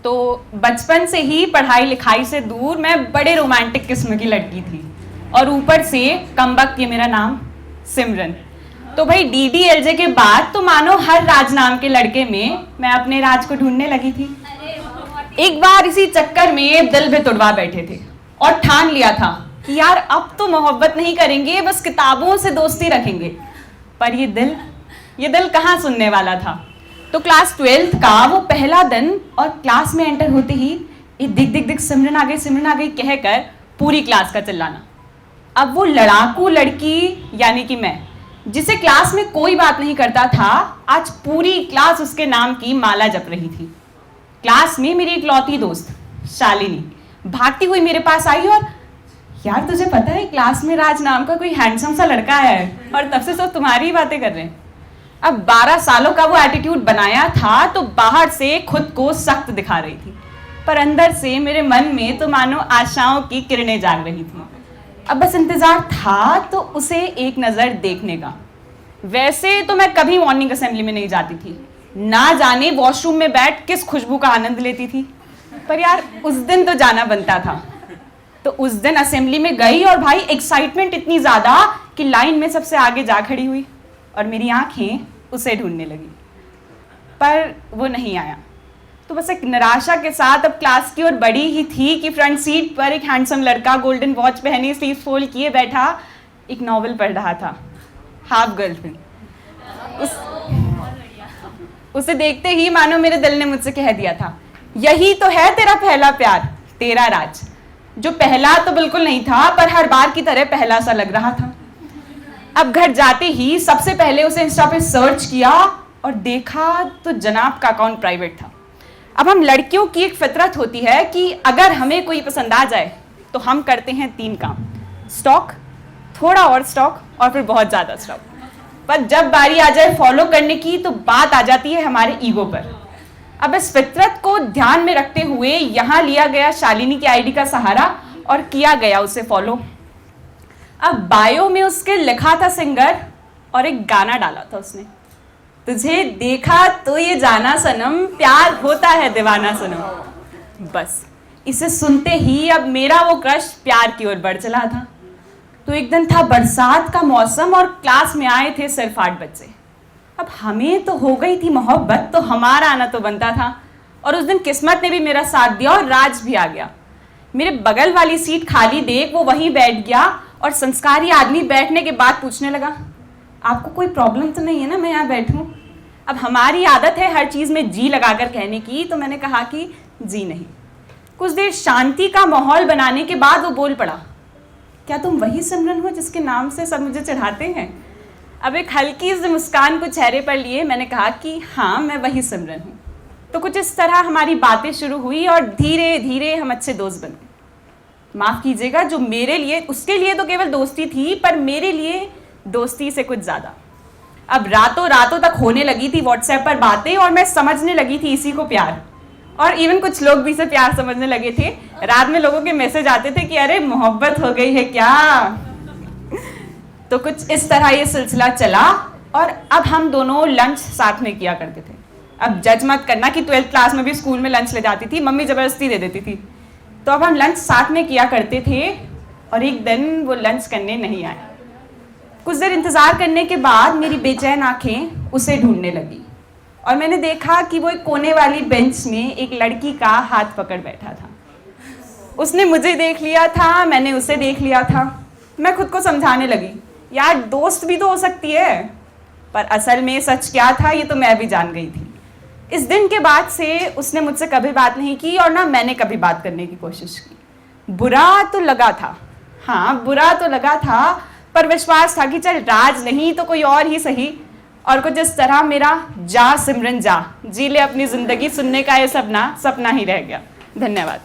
तो बचपन से ही पढ़ाई लिखाई से दूर मैं बड़े रोमांटिक किस्म की लड़की थी, और ऊपर से कमबख्त ये मेरा नाम सिमरन। तो भाई DDLJ के बाद तो मानो हर राज नाम के लड़के में मैं अपने राज को ढूंढने लगी थी। एक बार इसी चक्कर में दिल भी तुड़वा बैठे थे और ठान लिया था कि यार अब तो मोहब्बत नहीं करेंगे, बस किताबों से दोस्ती रखेंगे। पर ये दिल कहाँ सुनने वाला था। तो क्लास 12th का वो पहला दिन और क्लास में एंटर होते ही ये दिख सिमरन आ गई कहकर पूरी क्लास का चिल्लाना। अब वो लड़ाकू लड़की यानी कि मैं, जिसे क्लास में कोई बात नहीं करता था, आज पूरी क्लास उसके नाम की माला जप रही थी। क्लास में मेरी इकलौती दोस्त शालिनी भागती हुई मेरे पास आई और यार तुझे पता है क्लास में राज नाम का कोई हैंडसम सा लड़का है और तब से सब तुम्हारी ही बातें कर रहे हैं। अब 12 सालों का वो एटीट्यूड बनाया था तो बाहर से खुद को सख्त दिखा रही थी, पर अंदर से मेरे मन में तो मानो आशाओं की किरणें जाग रही थी। अब बस इंतजार था तो उसे एक नज़र देखने का। वैसे तो मैं कभी मॉर्निंग असेंबली में नहीं जाती थी, ना जाने वॉशरूम में बैठ किस खुशबू का आनंद लेती थी, पर यार उस दिन तो जाना बनता था। तो उस दिन असेंबली में गई और भाई एक्साइटमेंट इतनी ज़्यादा कि लाइन में सबसे आगे जा खड़ी हुई और मेरी आंखें उसे ढूंढने लगी, पर वो नहीं आया। तो बस एक निराशा के साथ अब क्लास की ओर बढ़ी ही थी कि फ्रंट सीट पर एक हैंडसम लड़का गोल्डन वॉच पहने स्लीव फोल्ड किए बैठा एक नॉवल पढ़ रहा था, हाफ गर्लफ्रेंड। उसे देखते ही मानो मेरे दिल ने मुझसे कह दिया था, यही तो है तेरा पहला प्यार, तेरा राज। जो पहला तो बिल्कुल नहीं था, पर हर बार की तरह पहला सा लग रहा था। अब घर जाते ही सबसे पहले उसे इंस्टा पे सर्च किया और देखा तो जनाब का अकाउंट प्राइवेट था। अब हम लड़कियों की एक फितरत होती है कि अगर हमें कोई पसंद आ जाए तो हम करते हैं 3 काम, स्टॉक, थोड़ा और स्टॉक और फिर बहुत ज़्यादा स्टॉक। पर जब बारी आ जाए फॉलो करने की तो बात आ जाती है हमारे ईगो पर। अब इस फितरत को ध्यान में रखते हुए यहाँ लिया गया शालिनी की आईडी का सहारा और किया गया उसे फॉलो। अब बायो में उसके लिखा था सिंगर और एक गाना डाला था उसने, तुझे देखा तो ये जाना सनम, प्यार होता है दीवाना सनम। बस इसे सुनते ही अब मेरा वो क्रश प्यार की ओर बढ़ चला था। तो एक दिन था बरसात का मौसम और क्लास में आए थे सिर्फ 8 बच्चे। अब हमें तो हो गई थी मोहब्बत, तो हमारा आना तो बनता था। और उस दिन किस्मत ने भी मेरा साथ दिया और राज भी आ गया। मेरे बगल वाली सीट खाली देख वो वहीं बैठ गया और संस्कारी आदमी बैठने के बाद पूछने लगा, आपको कोई प्रॉब्लम तो नहीं है ना मैं यहाँ बैठूं? अब हमारी आदत है हर चीज़ में जी लगाकर कहने की, तो मैंने कहा कि जी नहीं। कुछ देर शांति का माहौल बनाने के बाद वो बोल पड़ा, क्या तुम वही सिमरन हो जिसके नाम से सब मुझे चढ़ाते हैं? अब एक हल्की सी मुस्कान को चेहरे पर लिए मैंने कहा कि हाँ मैं वही सिमरन हूँ। तो कुछ इस तरह हमारी बातें शुरू हुई और धीरे धीरे हम अच्छे दोस्त बन गए। माफ़ कीजिएगा, जो मेरे लिए, उसके लिए तो केवल दोस्ती थी, पर मेरे लिए दोस्ती से कुछ ज़्यादा। अब रातों रातों तक होने लगी थी व्हाट्सएप पर बातें और मैं समझने लगी थी इसी को प्यार। और इवन कुछ लोग भी इसे प्यार समझने लगे थे। रात में लोगों के मैसेज आते थे कि अरे मोहब्बत हो गई है क्या। तो कुछ इस तरह ये सिलसिला चला और अब हम दोनों लंच साथ में किया करते थे। अब जज मत करना कि 12th क्लास में भी स्कूल में लंच ले जाती थी, मम्मी ज़बरदस्ती दे देती थी। तो अब हम लंच साथ में किया करते थे और एक दिन वो लंच करने नहीं आए। कुछ देर इंतज़ार करने के बाद मेरी बेचैन आंखें उसे ढूंढने लगी और मैंने देखा कि वो एक कोने वाली बेंच में एक लड़की का हाथ पकड़ बैठा था। उसने मुझे देख लिया था, मैंने उसे देख लिया था। मैं खुद को समझाने लगी, यार दोस्त भी तो हो सकती है। पर असल में सच क्या था ये तो मैं भी जान गई थी। इस दिन के बाद से उसने मुझसे कभी बात नहीं की और ना मैंने कभी बात करने की कोशिश की। बुरा तो लगा था, हाँ बुरा तो लगा था, पर विश्वास था कि चल राज नहीं तो कोई और ही सही। और कुछ इस तरह मेरा जा सिमरन जा, जी ले अपनी ज़िंदगी सुनने का ये सपना ही रह गया। धन्यवाद।